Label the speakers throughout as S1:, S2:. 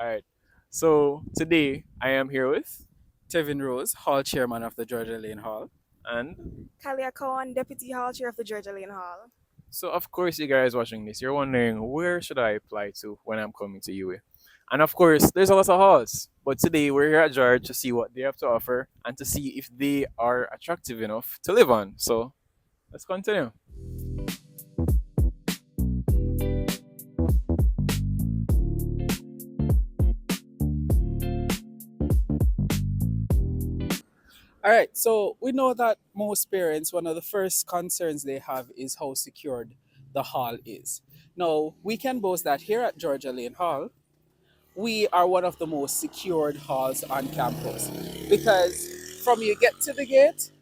S1: All right. So today I am here with,
S2: Tevin Rose, Hall Chairman of the Georgia Lane Hall.
S1: and
S3: Kalia Cohen, Deputy Hall Chair of the Georgia Lane Hall.
S1: so of course you guys watching this, you're wondering where should I apply to when I'm coming to UA, and of course there's a lot of halls. But today we're here at George to see what they have to offer and to see if they are attractive enough to live on. So let's continue.
S2: All right, so we know that most parents, one of the first concerns they have is how secured the hall is. Now, we can boast that here at Georgia Lane Hall, we are one of the most secured halls on campus because from you get to the gate,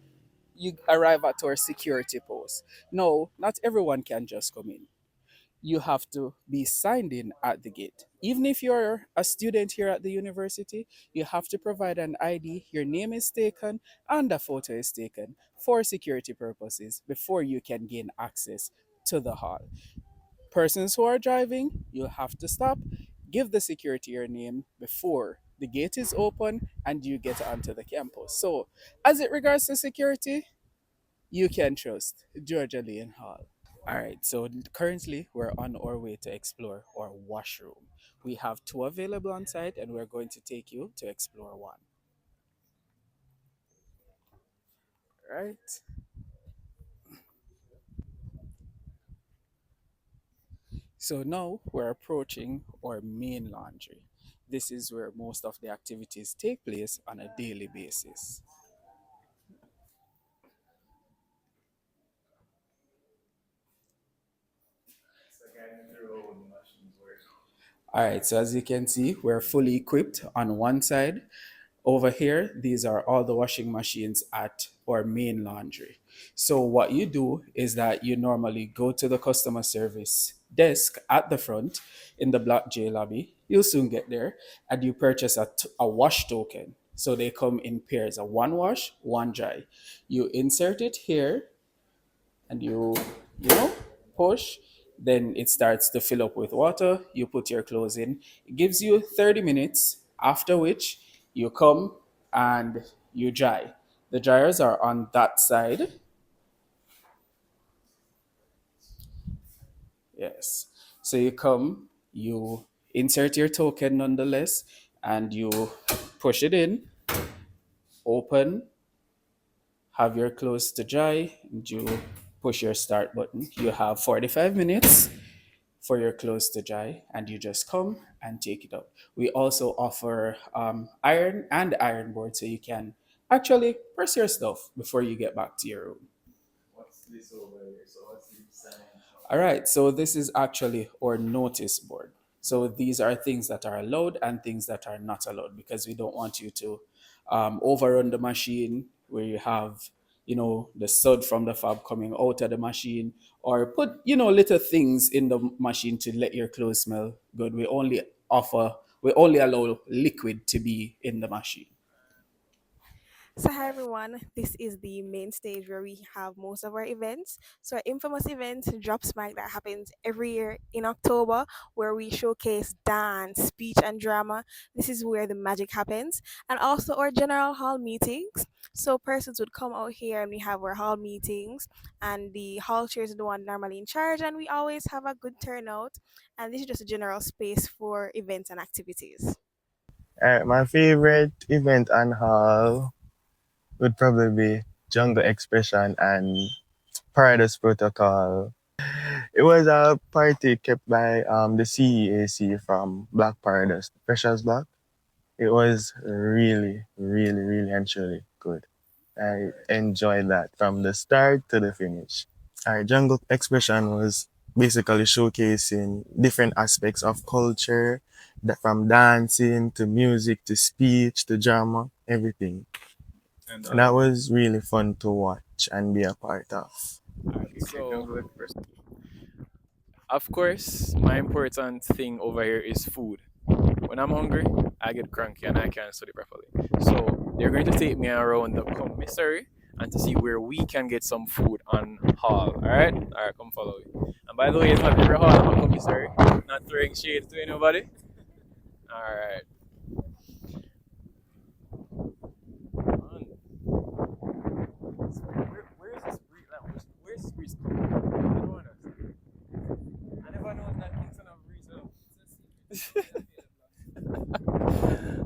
S2: you arrive at our security post. No, not everyone can just come in. You have to be signed in at the gate. Even if you're a student here at the university, you have to provide an ID, your name is taken, and a photo is taken for security purposes before you can gain access to the hall. Persons who are driving, you'll have to stop, give the security your name before the gate is open and you get onto the campus. So, as it regards to security, you can trust Georgia Lane Hall. All right, so currently we're on our way to explore our washroom. We have two available on site, and we're going to take you to explore one. Right. So now we're approaching our main laundry. This is where most of the activities take place on a daily basis. All right, so as you can see, we're fully equipped on one side. Over here, these are all the washing machines at our main laundry. So what you do is that you normally go to the customer service desk at the front in the Block J lobby. You'll soon get there, and you purchase a wash token. So they come in pairs, a one wash, one dry. You insert it here, and you push, then it starts to fill up with water. You put your clothes in, it gives you 30 minutes, after which you come and you dry. The dryers are on that side. Yes, so you come, you insert your token nonetheless, and you push it in, open, have your clothes to dry, and you push your start button. You have 45 minutes for your clothes to dry, and you just come and take it out. We also offer iron and iron board, so you can actually press your stuff before you get back to your room.
S1: What's this over here? So what's the design?
S2: All right, so this is actually our notice board. So these are things that are allowed and things that are not allowed because we don't want you to overrun the machine where you have, the sud from the fab coming out of the machine, or put, little things in the machine to let your clothes smell good. We only allow liquid to be in the machine.
S3: So, hi everyone, this is the main stage where we have most of our events. So, our infamous event, Drops Mic, that happens every year in October, where we showcase dance, speech, and drama. This is where the magic happens. And also our general hall meetings. So, persons would come out here and we have our hall meetings, and the hall chair is the one normally in charge, and we always have a good turnout. And this is just a general space for events and activities.
S4: My favorite event and hall would probably be Jungle Expression and Paradise Protocol. It was a party kept by the CEAC from Black Paradise, Precious Black. It was really, really, really and truly good. I enjoyed that from the start to the finish. Our Jungle Expression was basically showcasing different aspects of culture, from dancing to music to speech to drama, everything.
S1: And
S4: And that was really fun to watch and be a part of.
S1: so of course, my important thing over here is food. When I'm hungry, I get cranky and I can't study properly. So they're going to take me around the commissary and to see where we can get some food on hall. All right, come follow me. And by the way, it's not every hall I'm a commissary. Not throwing shade to anybody. All right. Man, where is this breeze? Like, where's this breeze coming from? I don't understand. I never know that Kingston have breeze.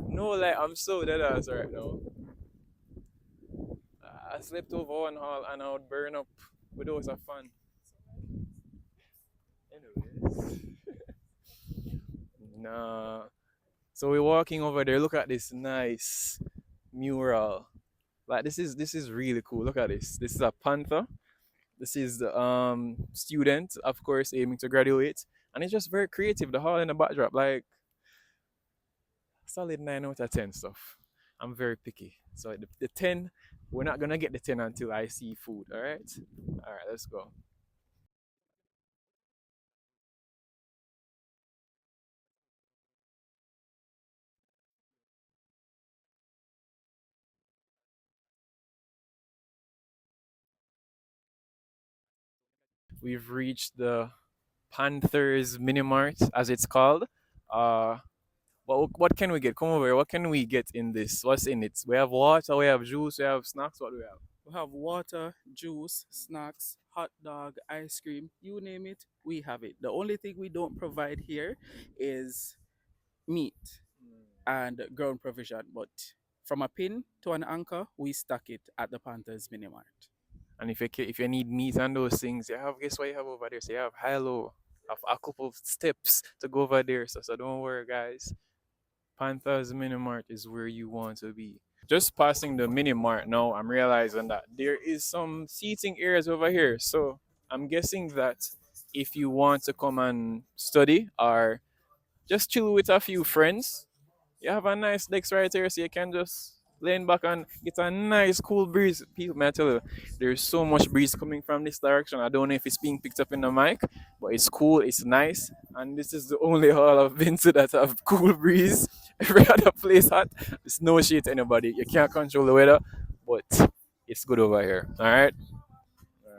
S1: No, like I'm so dead ass right now. I slept over one hall and I would burn up with those of fun. Anyways, nah. So we're walking over there. Look at this nice mural. Like this is really cool. Look at this. This is a panther. This is the student, of course, aiming to graduate, and it's just very creative. The hall in the backdrop, like solid 9 out of 10 stuff. I'm very picky, so the 10, we're not gonna get the 10 until I see food. All right, let's go. We've reached the Panthers Mini Mart, as it's called. Uh, what can we get? Come over here. What can we get in this? What's in it? We have water, we have juice, we have snacks. What do we have?
S2: We have water, juice, snacks, hot dog, ice cream, you name it, we have it. The only thing we don't provide here is meat and ground provision, but from a pin to an anchor, we stack it at the Panthers Mini Mart.
S1: And if you need meat and those things, you have guess what you have over there. So you have high low, have a couple of steps to go over there. So don't worry, guys. Panthers Mini Mart is where you want to be. Just passing the Mini Mart now, I'm realizing that there is some seating areas over here. So I'm guessing that if you want to come and study or just chill with a few friends, you have a nice desk right here, so you can just lean back and get a nice cool breeze. People, may I tell you, there's so much breeze coming from this direction. I don't know if it's being picked up in the mic, but it's cool, it's nice, and this is the only hall I've been to that have cool breeze. Every other place hot, it's no shade to anybody. You can't control the weather, but it's good over here. All right. All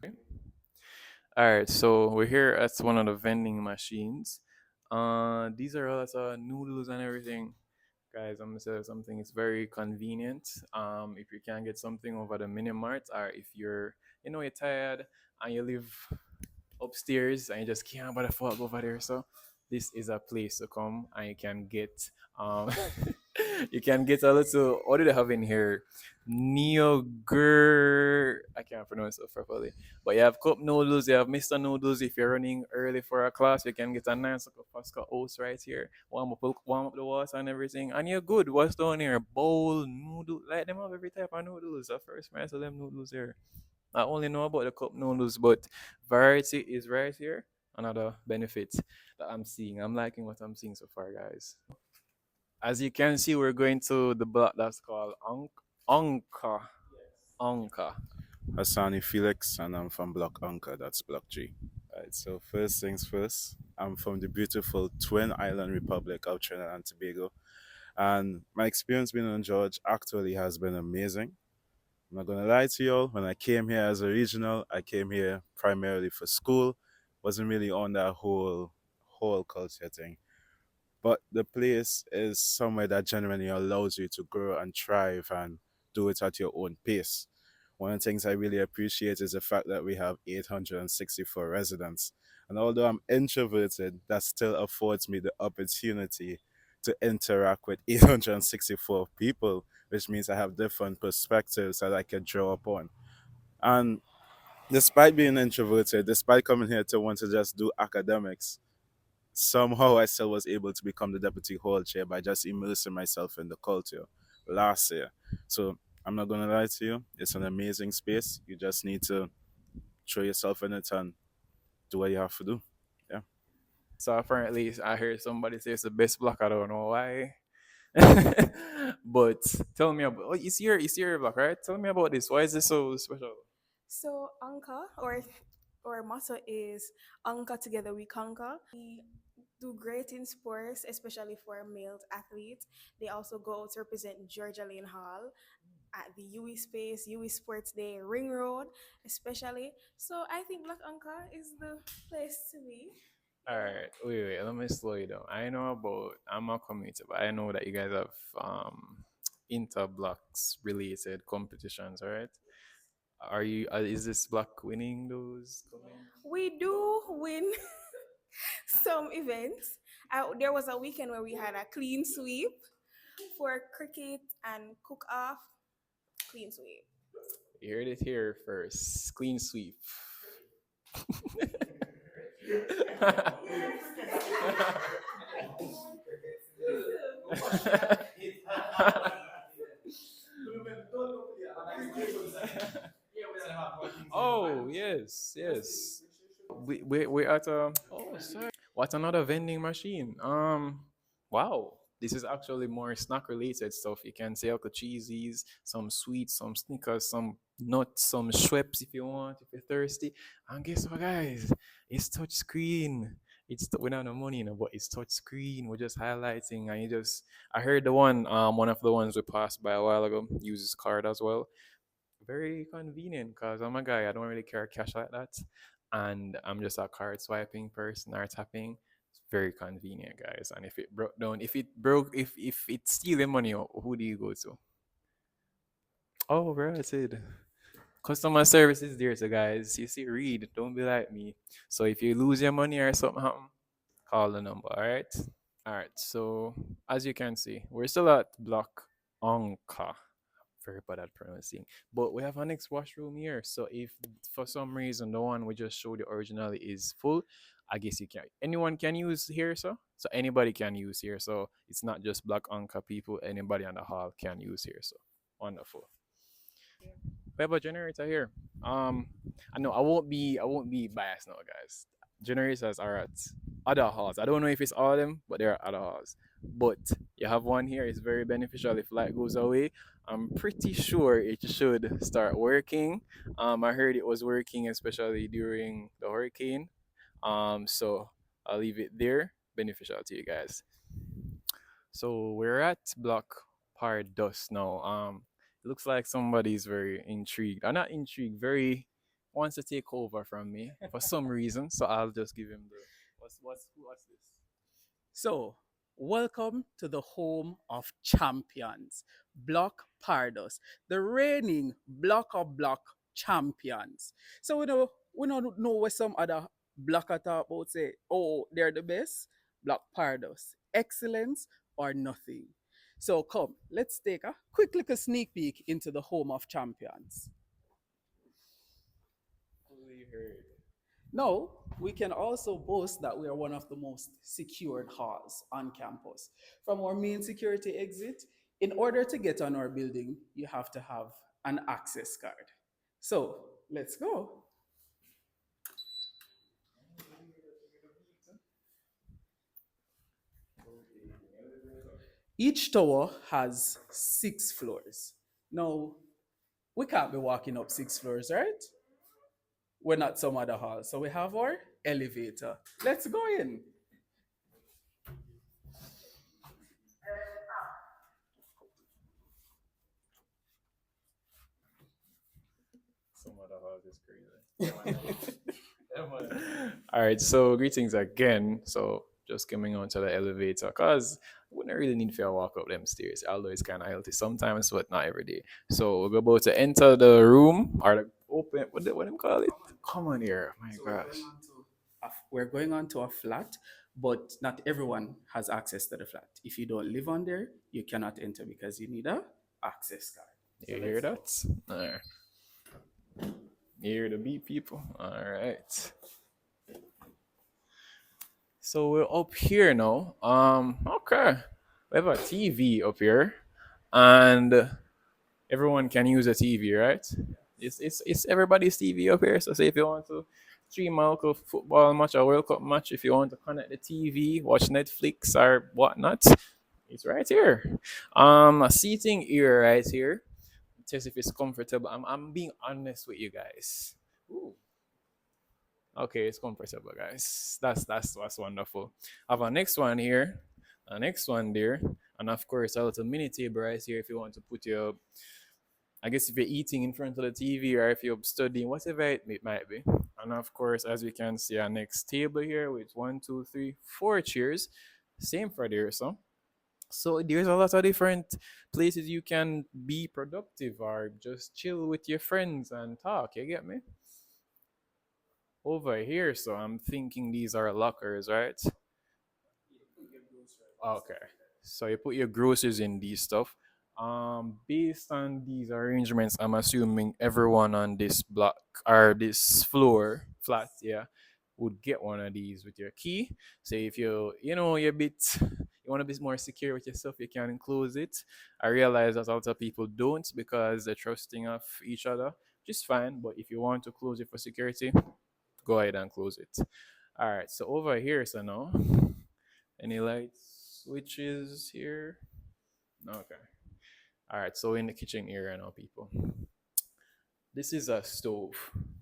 S1: right. All right, so we're here at one of the vending machines. These are lots of noodles and everything. Guys, I'm gonna say something. It's very convenient. If you can get something over the mini mart, or if you're tired and you live upstairs and you just can't bother to go over there, so this is a place to come and you can get you can get a little. What do they have in here? Neogur. I can't pronounce it properly. But you have cup noodles, you have Mr. Noodles. If you're running early for a class, you can get a nice cup of Pascal oats right here. Warm up the water and everything. And you're good. What's down here? Bowl, noodle. Like them have every type of noodles. The first price of them noodles here. I only know about the cup noodles, but variety is right here. Another benefit that I'm seeing. I'm liking what I'm seeing so far, guys. As you can see, we're going to the block that's called Onka. Onka.
S5: Hassani Felix, and I'm from Block Anchor, that's Block G. Right, so first things first, I'm from the beautiful Twin Island Republic of Trinidad and Tobago, and my experience being on George actually has been amazing. I'm not gonna lie to y'all, when I came here as a regional, I came here primarily for school, wasn't really on that whole culture thing. But the place is somewhere that genuinely allows you to grow and thrive and do it at your own pace. One of the things I really appreciate is the fact that we have 864 residents. And although I'm introverted, that still affords me the opportunity to interact with 864 people, which means I have different perspectives that I can draw upon. And despite being introverted, despite coming here to want to just do academics, somehow I still was able to become the deputy hall chair by just immersing myself in the culture last year. So I'm not gonna lie to you, it's an amazing space. You just need to throw yourself in it and do what you have to do. Yeah.
S1: So apparently, I heard somebody say it's the best block. I don't know why. But tell me about. Oh, it's your block, right? Tell me about this. Why is this so special?
S3: So Anka, or motto is Anka together we conquer. We do great in sports, especially for male athletes. They also go out to represent Georgia Lane Hall. at the UE Space, UE Sports Day, Ring Road, especially. So I think Black Anchor is the place to be.
S1: All
S3: Yeah.
S1: right, wait, let me slow you down. I know about I'm a commuter, but I know that you guys have interblocks related competitions, all right? Are you? Is this block winning those?
S3: We do win some events. There was a weekend where we had a clean sweep for cricket and cook off. Clean sweep.
S1: You heard it here first. Clean sweep. Oh yes, yes. We at oh sorry. What another vending machine? Wow. This is actually more snack related stuff. You can sell the cheesies, some sweets, some Snickers, some nuts, some Schweppes if you want, if you're thirsty. And guess what, guys? It's touch screen. We don't have no money, but it's touch screen. We're just highlighting, and you just. I heard one of the ones we passed by a while ago uses card as well. Very convenient because I'm a guy. I don't really carry cash like that, and I'm just a card swiping person or tapping. It's very convenient, guys. And if it broke down, if it stealing money, who do you go to? Oh, right, it. Customer service is there, so guys. You see, read. Don't be like me. So if you lose your money or something happen, call the number. All right. All right. So as you can see, we're still at block Anka. Very bad at pronouncing. But we have our next washroom here. So if for some reason the one we just showed you originally is full, I guess you can. Anyone can use here, so anybody can use here. So it's not just Black Anchor people. Anybody on the hall can use here. So wonderful. We have a generator here. I know I won't be biased now, guys. Generators are at other halls. I don't know if it's all of them, but there are other halls. But you have one here. It's very beneficial if light goes away. I'm pretty sure it should start working. I heard it was working, especially during the hurricane. So I'll leave it there. Beneficial to you guys. So we're at Block Pardos now. It looks like somebody's very intrigued. I'm not intrigued, very wants to take over from me for some reason. So I'll just give him the what's this?
S2: So, welcome to the home of champions, Block Pardos, the reigning block champions. So we don't know what some other blocker talk about say, oh, they're the best. Block Pardos, excellence or nothing. So come, let's take a quick little sneak peek into the home of champions.
S1: Fully heard.
S2: Now, we can also boast that we are one of the most secured halls on campus. From our main security exit, in order to get on our building, you have to have an access card. So, let's go. Each tower has 6 floors. Now, we can't be walking up 6 floors, right? We're not some other hall. So, we have our elevator. Let's go in.
S1: Some other house is crazy. All right, so greetings again. So just coming onto the elevator, cause we wouldn't really need to walk up them stairs, although it's kind of healthy sometimes, but not every day. So we're about to enter the room or the open. What them call it? Come on here, my gosh.
S2: We're going on to a flat, but not everyone has access to the flat. If you don't live on there, you cannot enter because you need a access card.
S1: You hear that? All right. You hear the beat, people? All right. So we're up here now. Okay. We have a TV up here, and everyone can use a TV, right? It's everybody's TV up here. So say if you want to stream a local football match or World Cup match, if you want to connect the TV, watch Netflix or whatnot, it's right here. A seating area right here. Test if it's comfortable. I'm being honest with you guys. Ooh. Okay, it's comfortable, guys. That's wonderful. I have a next one here, a next one there, and of course a little mini table right here if you want to put your I guess if you're eating in front of the TV or if you're studying, whatever it might be. And of course, as we can see, our next table here with one, two, three, four chairs. Same for there, so there's a lot of different places you can be productive or just chill with your friends and talk. You get me? Over here, so I'm thinking these are lockers, right? Okay. So you put your groceries in these stuff. Based on these arrangements, I'm assuming everyone on this block or this floor flat, yeah, would get one of these with your key. So if you want to be more secure with yourself, you can close it. I realize that a lot of people don't because they're trusting of each other, which is fine. But if you want to close it for security, go ahead and close it. All right. So over here, so now, any light switches here? Okay. All right. So in the kitchen area now, people. This is a stove.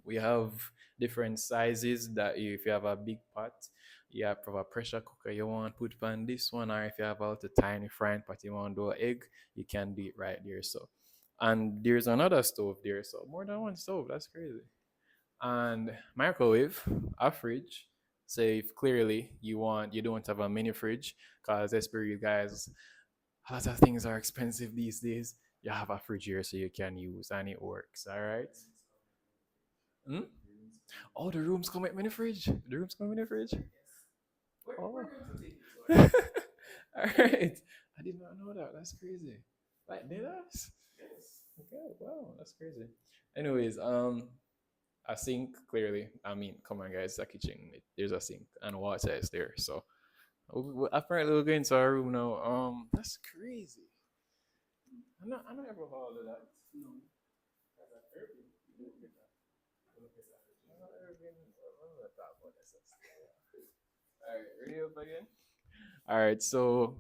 S1: We have different sizes that if you have a big pot, you have a pressure cooker you want to put on this one, or if you have a little tiny frying pot you want to do an egg, you can do it right there. So, and there's another stove there. So more than one stove. That's crazy. And microwave, a fridge. Say if clearly you don't have a mini fridge, cause let's be real, guys, a lot of things are expensive these days. You have a fridge here so you can use and it works. All right. Hmm? Oh, the rooms come with mini fridge. The rooms come with mini fridge. Oh. All right. I did not know that. That's crazy. Like did us? Okay. Wow, that's crazy. Anyways, a sink clearly. I mean, come on, guys, it's a kitchen. There's a sink and water is there. So apparently we're going to our room now. That's crazy. I'm not ever heard of that. No. All right, ready up again? All right, so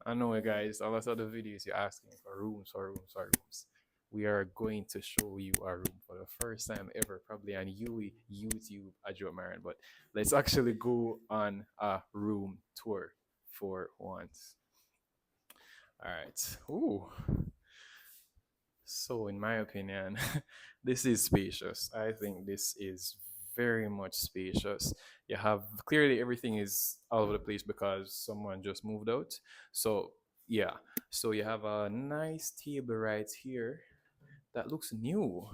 S1: I know, guys, a lot of the videos you're asking for rooms, for rooms, for rooms. We are going to show you a room for the first time ever, probably on YouTube, Adjo Marin. But let's actually go on a room tour for once. All right. Ooh. So, in my opinion, this is spacious. I think this is very much spacious. You have clearly everything is all over the place because someone just moved out. So, yeah. So, you have a nice table right here that looks new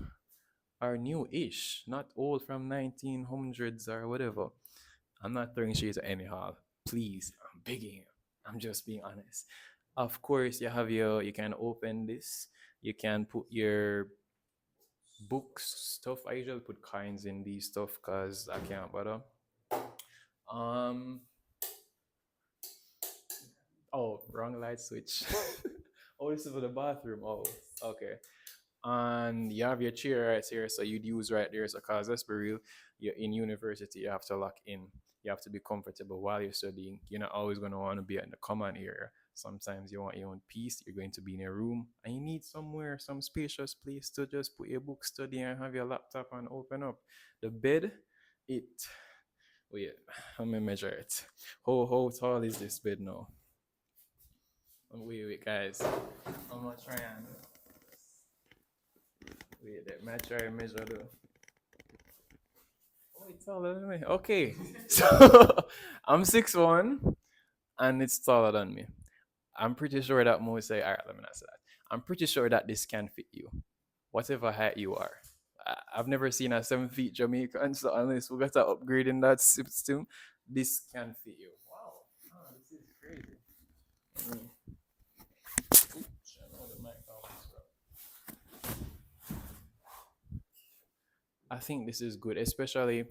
S1: or new-ish, not old from 1900s or whatever. I'm not throwing shades at any hall. Please, I'm begging you. I'm just being honest. Of course, you can open this. You can put your books stuff. I usually put coins in these stuff because I can't bother. Um. Oh, wrong light switch. Oh, this is for the bathroom. Oh, okay. And you have your chair right here, so you'd use right there. So, cause let's be real, you're in university, you have to lock in. You have to be comfortable while you're studying. You're not always going to want to be in the common area. Sometimes you want your own peace. You're going to be in a room, and you need somewhere, some spacious place to just put your book, study, and have your laptop and open up. The bed, it. Wait, let me measure it. How tall is this bed now? Wait, guys. I'm gonna try and wait. Let me try and measure though. Oh, it's taller than me. Okay, so I'm 6'1", and it's taller than me. I'm pretty sure that most say, all right, let me not say that. I'm pretty sure that this can fit you, whatever height you are. I've never seen a 7 feet Jamaican, so unless we got to upgrade in that system, this can fit you. Wow, oh, this is crazy. Mm. Oops, I know the mic almost broke. I think this is good, especially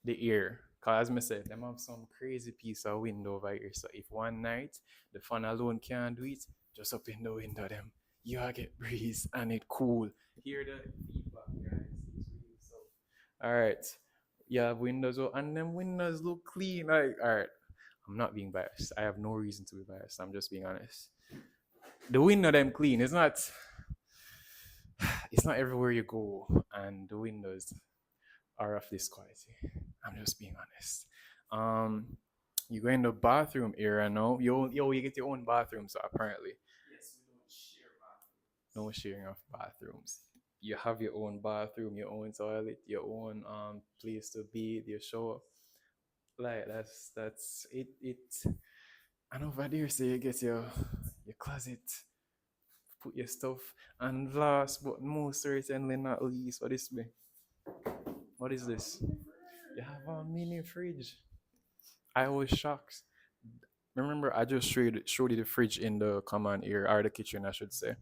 S1: the ear. Cause as I said, them have some crazy piece of window over here. So if one night the fan alone can't do it, just up in the window them, you get breeze and it cool. Hear the feedback, guys. It's really so. Alright. You have windows and them windows look clean. Like alright. I'm not being biased. I have no reason to be biased. I'm just being honest. The window them clean. It's not everywhere you go and the windows are of this quality. I'm just being honest. Um, you go in the bathroom area now. You get your own bathroom, so apparently. no sharing of bathrooms. You have your own bathroom, your own toilet, your own place to bathe, your shower. Like that's it. And over there, so you get your closet, put your stuff, and last but most certainly not least, what is me? What is this? You have a mini fridge. I was shocked. Remember, I just showed you the fridge in the common area, or the kitchen, I should say.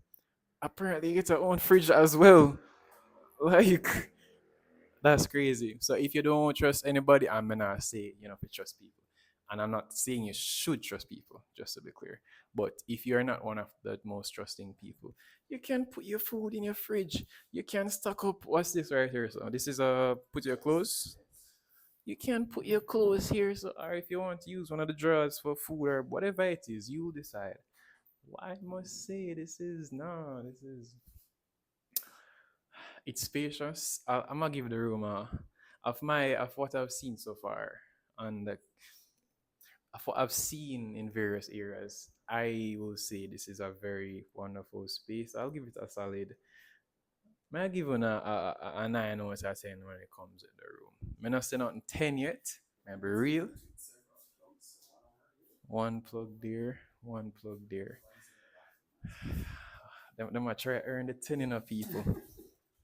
S1: Apparently, you get your own fridge as well. Like, that's crazy. So if you don't trust anybody, I'm gonna say you know to trust people, and I'm not saying you should trust people. Just to be clear, but if you're not one of the most trusting people, you can put your food in your fridge. You can stock up. What's this right here? So this is put your clothes. You can put your clothes here. So or if you want to use one of the drawers for food or whatever it is, you decide. Why I must say this is no, this is it's spacious. I'm gonna give the room of what I've seen so far, and of what I've seen in various areas. I will say this is a very wonderful space. I'll give it a solid. May I give it a 9 out of 10 when it comes in the room? May not say nothing 10 yet. May I be real. One plug there, one plug there. Them might try to earn the 10 in of people.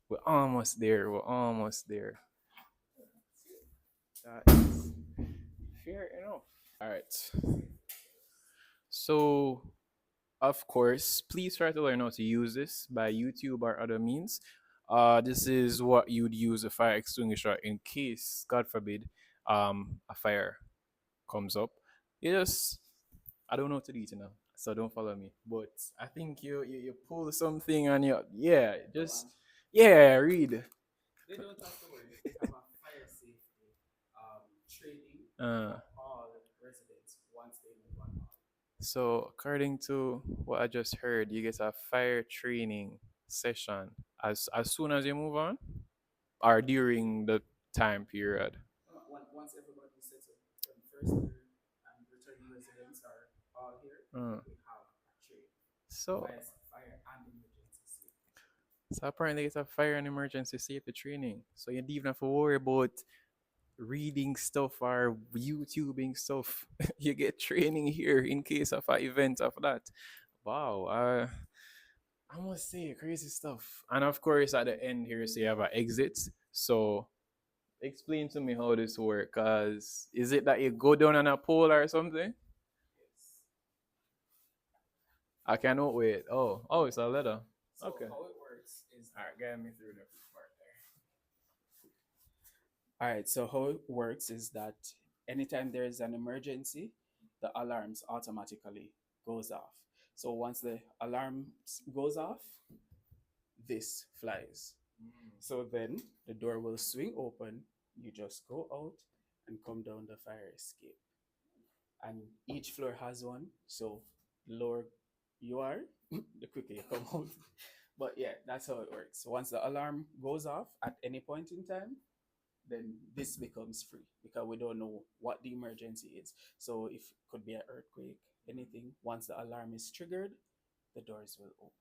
S1: We're almost there. We're almost there. That is fair enough. All right. So, of course, please try to learn how to use this by YouTube or other means. This is what you'd use a fire extinguisher in case, God forbid, a fire comes up. You just, I don't know what to do it now, so don't follow me. But I think you pull something and yeah, just yeah, read.
S2: They don't have to worry. They have a fire safety training
S1: Uh,
S2: for all residents once they move on.
S1: so according to what I just heard, you get a fire training session as soon as you move on, or during the time period.
S2: Once everybody sets up, when first year and returning residents are all here,
S1: Uh,
S2: we have a training.
S1: so
S2: Fire and emergency safety.
S1: so apparently it's a fire and emergency safety training. So you don't even have to worry about reading stuff or YouTubing stuff. You get training here in case of an event of that. Wow, I must say crazy stuff. And of course, at the end here, so you have an exit. So explain to me how this works. Cause is it that you go down on a pole or something?
S2: Yes.
S1: I cannot wait. Oh, it's a letter.
S2: So
S1: Okay.
S2: how it works is
S1: All right, get me through the part
S2: all right. So how it works is that anytime there is an emergency, the alarms automatically goes off. So once the alarm goes off, this flies.
S1: there.
S2: So then the door will swing open. You just go out and come down the fire escape. And each floor has one. So the lower you are, the quicker you come out. But yeah, that's how it works. Once the alarm goes off at any point in time, then this becomes free because we don't know what the emergency is. So if it could be an earthquake, anything, once the alarm is triggered, the doors will open.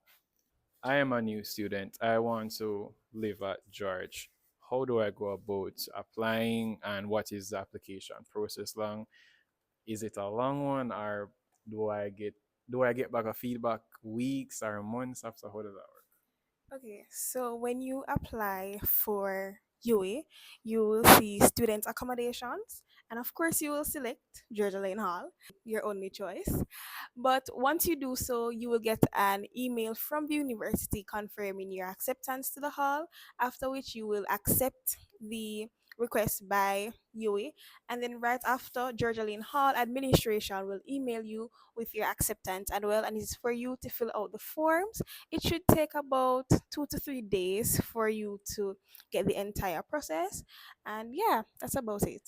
S1: I am a new student. I want to live at George. How do I go about applying and what is the application process long? Is it a long one or do I get do I get back a feedback weeks or months after? How does that work?
S3: Okay, so when you apply for UA, you will see student accommodations, and of course, you will select Georgia Lane Hall, your only choice. But once you do so, you will get an email from the university confirming your acceptance to the hall, after which you will accept the request by UA. And then right after, Georgia Lane Hall administration will email you with your acceptance as well, and it's for you to fill out the forms. It should take about 2 to 3 days for you to get the entire process. And yeah, that's about it.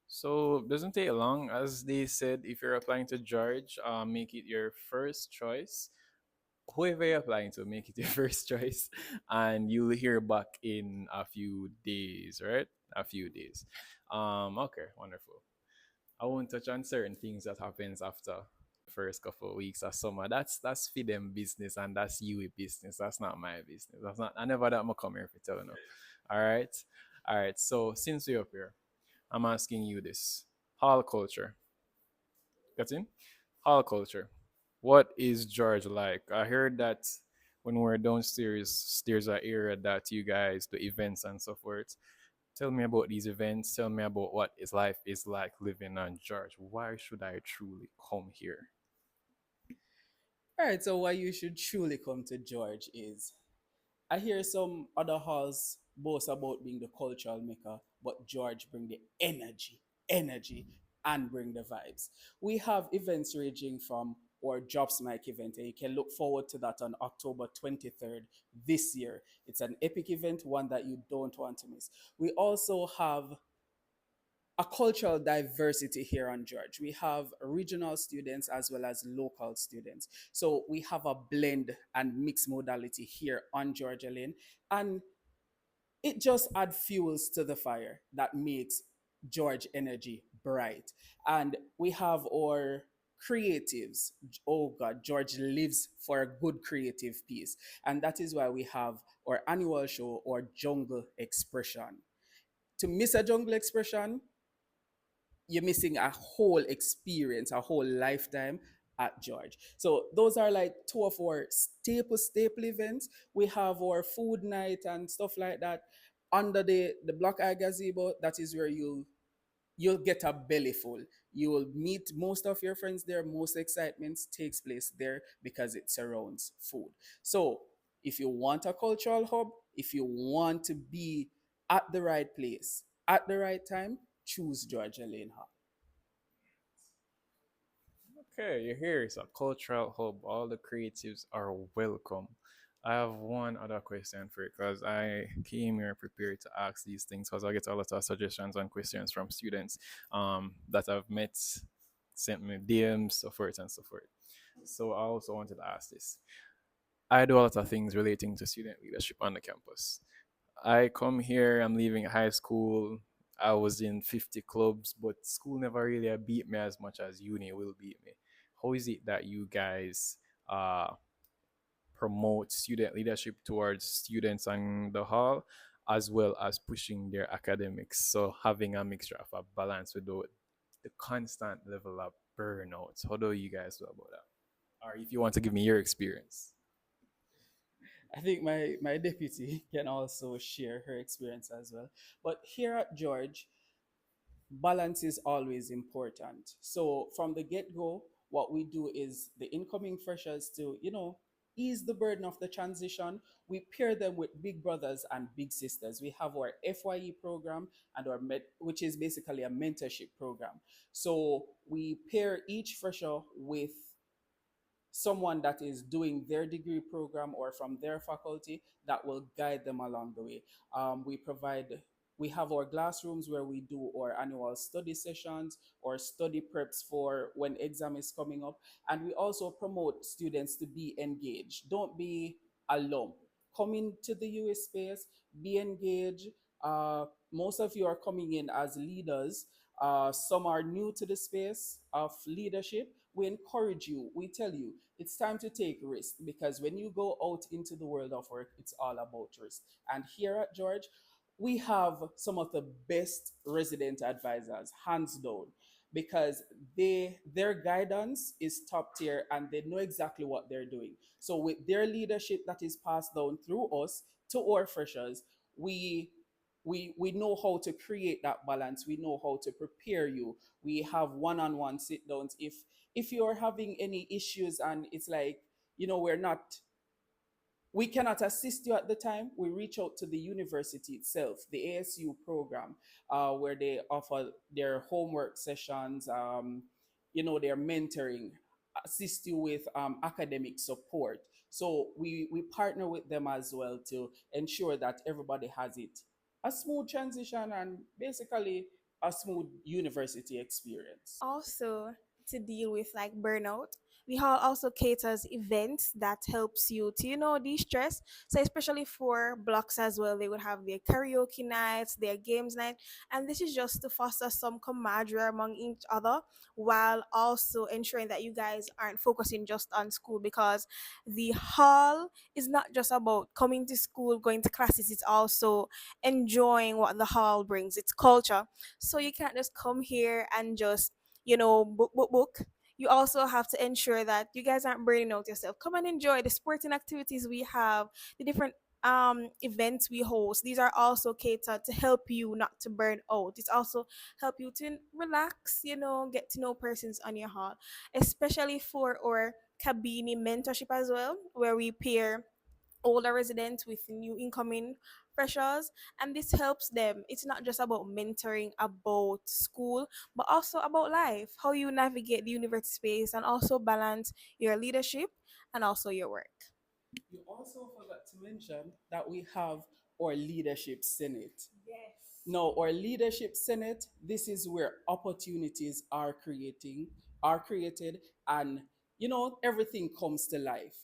S1: So doesn't take long, as they said. If you're applying to George, make it your first choice. Whoever you're applying to, make it your first choice, and you'll hear back in a few days, right? A few days. Okay, wonderful. I won't touch on certain things that happens after. first couple of weeks of summer. That's for them business and that's you business. That's not my business. That's not. I never that I'm come here for telling you. All right, all right. So since we're up here, I'm asking you this: hall culture. Get in? Hall culture. What is George like? I heard that when we're downstairs, there's an area that you guys do events and so forth. Tell me about these events. Tell me about what his life is like living on George. Why should I truly come here?
S2: All right, so why you should truly come to George is I hear some other halls boast about being the cultural maker, but George bring the energy, and bring the vibes. We have events ranging from our Jobs Mike event, and you can look forward to that on October 23rd this year. It's an epic event, one that you don't want to miss. We also have a cultural diversity here on George. We have regional students as well as local students. So we have a blend and mixed modality here on Georgia Lane. And it just adds fuels to the fire that makes George energy bright. And we have our creatives. Oh God, George lives for a good creative piece. And that is why we have our annual show or Jungle Expression. To miss a jungle expression, you're missing a whole experience, a whole lifetime at George. So those are like two of our staple events. We have our food night and stuff like that under the Black Eye Gazebo. That is where you'll get a belly full. You will meet most of your friends there. Most excitement takes place there because it surrounds food. So if you want a cultural hub, if you want to be at the right place at the right time, choose Georgia Lane Hub.
S1: Okay, you're here. It's a cultural hub. All the creatives are welcome. I have one other question for you because I came here prepared to ask these things because I get a lot of suggestions and questions from students that I've met, sent me DMs, so forth and so forth. So I also wanted to ask this. I do a lot of things relating to student leadership on the campus. I come here, I'm leaving high school. I was in 50 clubs, but school never really beat me as much as uni will beat me. How is it that you guys promote student leadership towards students in the hall as well as pushing their academics? So having a mixture of a balance without the constant level of burnout. How do you guys do about that? Or if you want to give me your experience.
S2: I think my deputy can also share her experience as well. But here at George, balance is always important. So from the get go, what we do is the incoming freshers to, ease the burden of the transition. We pair them with big brothers and big sisters. We have our FYE program and which is basically a mentorship program. So we pair each fresher with someone that is doing their degree program or from their faculty that will guide them along the way. We have our classrooms where we do our annual study sessions or study preps for when exam is coming up. And we also promote students to be engaged. Don't be alone. Come into the US space, be engaged. Most of you are coming in as leaders. Some are new to the space of leadership. We encourage you, we tell you, it's time to take risk because when you go out into the world of work, it's all about risk. And here at George, we have some of the best resident advisors, hands down, because their guidance is top tier and they know exactly what they're doing. So with their leadership that is passed down through us to our freshers, we we know how to create that balance. We know how to prepare you. We have one-on-one sit downs if you're having any issues and it's like, we cannot assist you at the time. We reach out to the university itself, the ASU program, where they offer their homework sessions, their mentoring, assist you with academic support. So we partner with them as well to ensure that everybody has it a smooth transition and basically a smooth university experience.
S3: Also, to deal with like burnout, The hall also caters events that helps you to, de-stress. So especially for blocks as well, they would have their karaoke nights, their games night, and this is just to foster some camaraderie among each other, while also ensuring that you guys aren't focusing just on school, because the hall is not just about coming to school, going to classes. It's also enjoying what the hall brings. It's culture. So you can't just come here and just, book. You also have to ensure that you guys aren't burning out yourself. Come and enjoy the sporting activities we have, the different events we host. These are also catered to help you not to burn out. It's also help you to relax, get to know persons on your hall, especially for our cabini mentorship as well, where we pair older residents with new incoming freshers, and this helps them. It's not just about mentoring about school, but also about life, how you navigate the university space and also balance your leadership and also your work.
S2: You also forgot to mention that we have our leadership senate. Now, our leadership senate, this is where opportunities are created, and everything comes to life.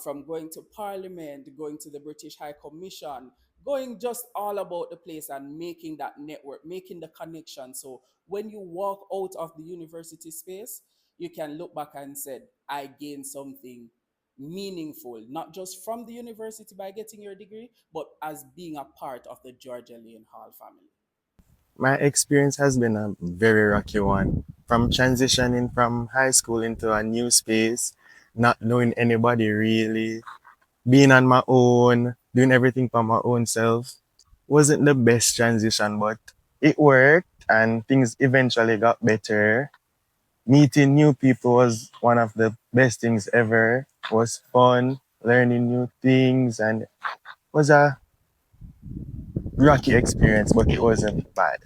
S2: From going to Parliament, going to the British High Commission, going just all about the place and making that network, making the connection. So when you walk out of the university space, you can look back and said, I gained something meaningful, not just from the university by getting your degree, but as being a part of the Georgia Lane Hall family.
S4: My experience has been a very rocky one. From transitioning from high school into a new space, not knowing anybody really, being on my own, doing everything for my own self, wasn't the best transition, but it worked and things eventually got better. Meeting new people was one of the best things ever. It was fun, learning new things, and was a rocky experience, but it wasn't bad.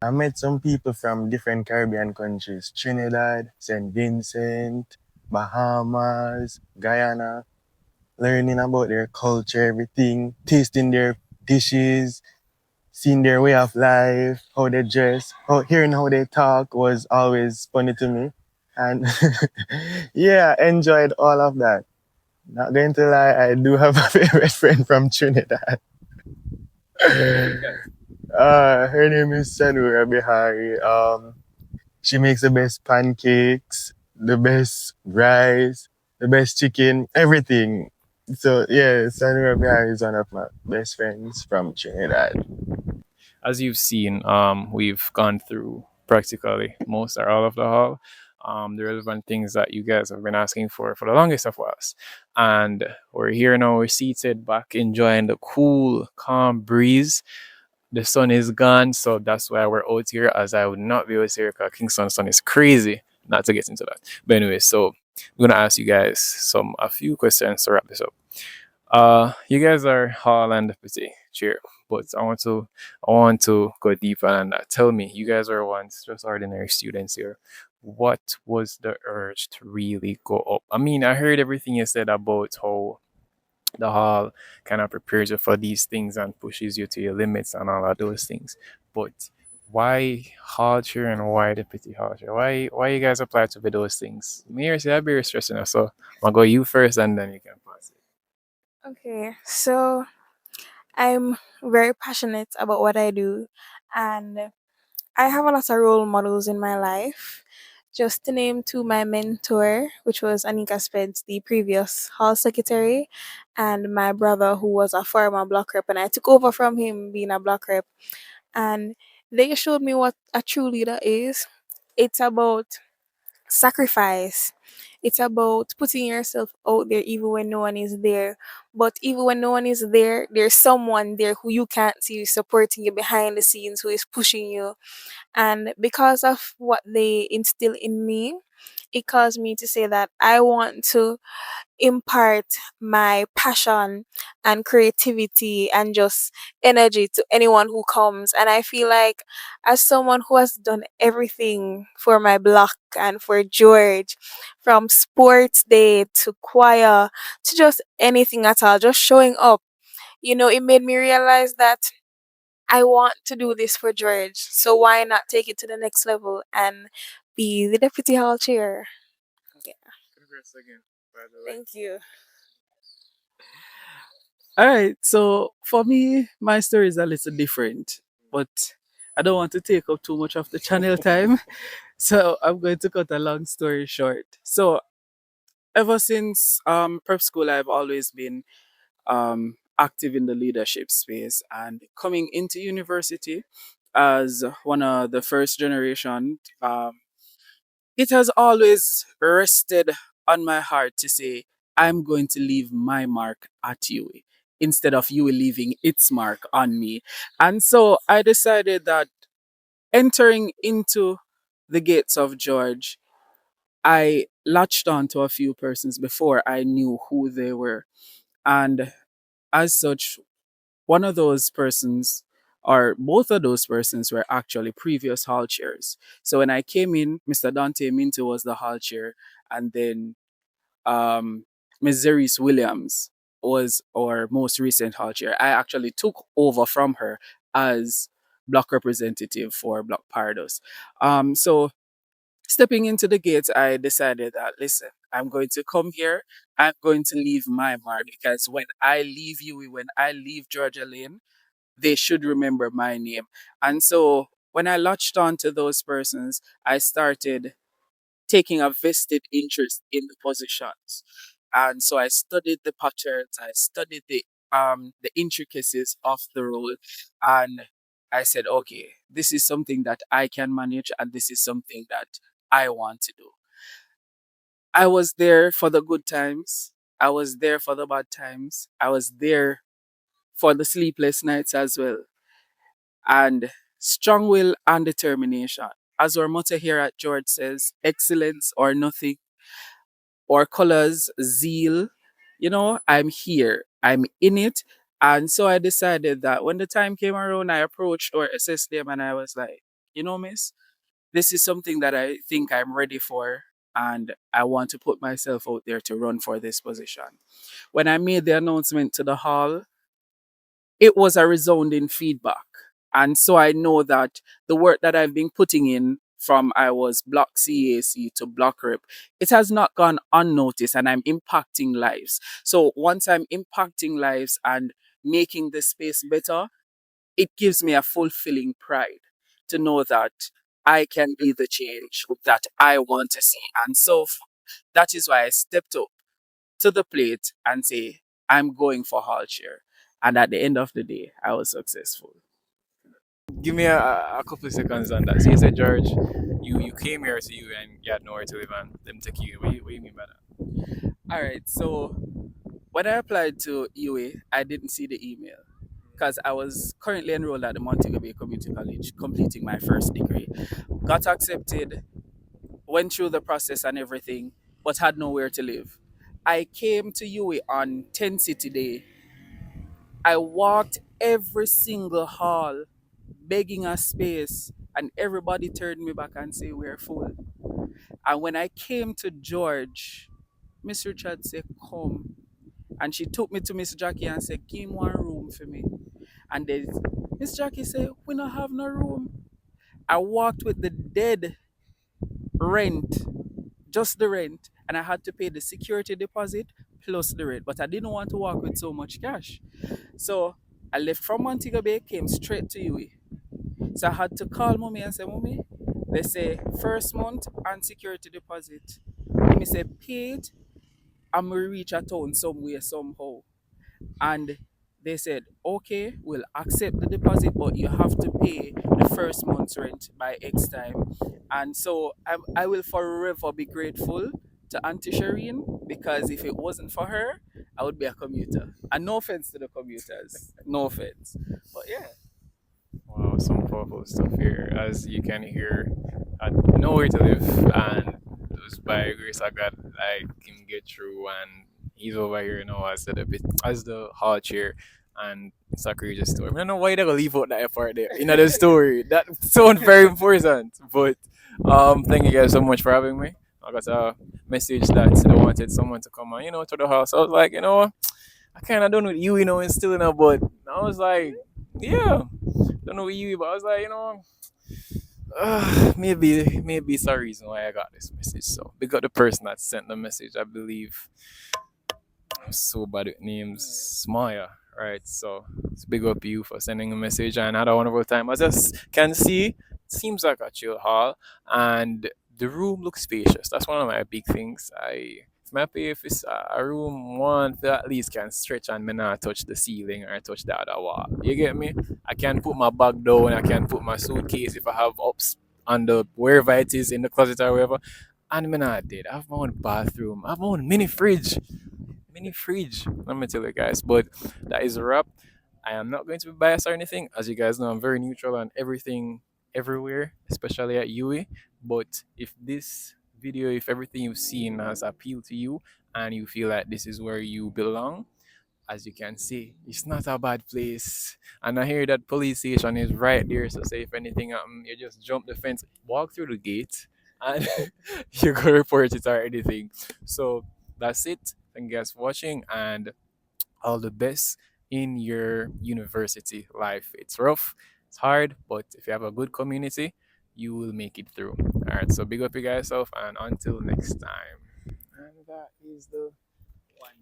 S4: I met some people from different Caribbean countries: Trinidad, St. Vincent, Bahamas, Guyana, learning about their culture, everything, tasting their dishes, seeing their way of life, how they dress, hearing how they talk was always funny to me. And yeah, enjoyed all of that. Not going to lie, I do have a favorite friend from Trinidad.
S1: Who is that?
S4: Her name is Sanura Bihari. She makes the best pancakes, the best rice, the best chicken, everything. So yeah, Sanura Bihari is one of my best friends from Trinidad.
S1: As you've seen, we've gone through practically most or all of the hall. The relevant things that you guys have been asking for the longest of whiles. And we're here now, we're seated back enjoying the cool, calm breeze. The sun is gone, so that's why we're out here, as I would not be out here because Kingston sun is crazy. Not to get into that. But anyway, so I'm gonna ask you guys a few questions to wrap this up. You guys are Hall and Petit cheer, but I want to go deeper than that. Tell me, you guys are once just ordinary students here. What was the urge to really go up? I mean, I heard everything you said about how the hall kind of prepares you for these things and pushes you to your limits and all of those things. But why hall cheer and why the Petit hall cheer? Why you guys apply to be those things? Me or say I be stressing us, so I'll go you first and then you can pass it.
S3: Okay, so I'm very passionate about what I do, and I have a lot of role models in my life. Just to name two, my mentor, which was Anika Spence, the previous hall secretary, and my brother, who was a former block rep, and I took over from him being a block rep. And they showed me what a true leader is. It's about sacrifice. It's about putting yourself out there even when no one is there. But even when no one is there, there's someone there who you can't see supporting you behind the scenes, who is pushing you. And because of what they instill in me, it caused me to say that I want to impart my passion and creativity and just energy to anyone who comes. And I feel like, as someone who has done everything for my block and for George, from sports day to choir to just anything at all, just showing up, it made me realize that I want to do this for George. So why not take it to the next level and be the deputy hall chair? Yeah.
S1: Congrats again, by the way.
S3: Thank you.
S2: All right. So for me, my story is a little different, but I don't want to take up too much of the channel time. So I'm going to cut a long story short. So ever since prep school, I've always been active in the leadership space, and coming into university as one of the first generation, it has always rested on my heart to say, I'm going to leave my mark at you instead of you leaving its mark on me. And so I decided that entering into the gates of George, I latched on to a few persons before I knew who they were. And as such, one of those persons, or both of those persons, were actually previous hall chairs. So when I came in, Mr. Dante Minto was the hall chair, and then um, Ms. Zeris Williams was our most recent hall chair. I actually took over from her as block representative for Block Parados. So stepping into the gates, I decided that, listen, I'm going to come here. I'm going to leave my mark because when I leave you, when I leave Georgia Lane, they should remember my name. And so when I latched on to those persons, I started taking a vested interest in the positions. And so I studied the patterns, I studied the intricacies of the role, and I said, okay, this is something that I can manage, and this is something that I want to do. I was there for the good times. I was there for the bad times. I was there for the sleepless nights as well. And strong will and determination. As our motto here at George says, excellence or nothing, or colors, zeal. I'm here, I'm in it. And so I decided that when the time came around, I approached or assessed them and I was like, miss, this is something that I think I'm ready for. And I want to put myself out there to run for this position. When I made the announcement to the hall, it was a resounding feedback. And so I know that the work that I've been putting in from I was block CAC to block rep, it has not gone unnoticed and I'm impacting lives. So once I'm impacting lives and making the space better, it gives me a fulfilling pride to know that I can be the change that I want to see. And so that is why I stepped up to the plate and say, I'm going for hall chair. And at the end of the day, I was successful.
S1: Give me a couple of seconds on that. So you said, George, you came here to you and you had nowhere to live and them take you. What you mean by that?
S2: All right. So when I applied to UA, I didn't see the email because I was currently enrolled at the Montego Bay Community College, completing my first degree. Got accepted, went through the process and everything, but had nowhere to live. I came to UA on 10 City Day. I walked every single hall begging a space, and everybody turned me back and say we're full. And when I came to George, Miss Richard said, come. And she took me to Miss Jackie and said, give me one room for me. And then Miss Jackie said, we don't have no room. I walked with the dead rent, just the rent, and I had to pay the security deposit plus the rent. But I didn't want to walk with so much cash. So I left from Montego Bay, came straight to UA. So I had to call mommy and say, mommy, they say first month and security deposit. Mommy said, pay it, and we reach a town somewhere, somehow. And they said, okay, we'll accept the deposit, but you have to pay the first month's rent by X time. And so I will forever be grateful to Auntie Shireen because if it wasn't for her, I would be a commuter. And no offense to the commuters, no offense. But yeah.
S1: Wow, some powerful stuff here. As you can hear, I had nowhere to live, and it was by grace of God I can get through. And he's over here now as the bit as the hard chair, and it's a courageous story. I don't know why they gonna leave out that part there. You know the story that sounds very important. But thank you guys so much for having me. I got a message that they wanted someone to come on, to the house. I was like, I kind of done with you, and still but I was like, yeah, don't know with you, but I was like, Maybe it's a reason why I got this message. So we got the person that sent the message. I believe I'm so bad with names. Smaya, right? So it's big up you for sending a message. And another wonderful time. As I can see, it seems like a chill hall, and the room looks spacious. That's one of my big things. If my pay if it's a room one that at least can stretch and me not touch the ceiling or touch the other wall. You get me? I can put my bag down. I can put my suitcase if I have ups on the wherever it is in the closet or wherever. And me not did. I have my own bathroom. I have my own mini fridge. Mini fridge. Let me tell you guys. But that is a wrap. I am not going to be biased or anything. As you guys know, I'm very neutral on everything everywhere, especially at UE. But if this video, if everything you've seen has appealed to you and you feel like this is where you belong, as you can see, it's not a bad place. And I hear that police station is right there. So say if anything happen, you just jump the fence, walk through the gate, and you go report it or anything. So that's it. Thank you guys for watching and all the best in your university life. It's rough, it's hard, but if you have a good community, you will make it through. All right, so big up you guys self and until next time. And that is the one.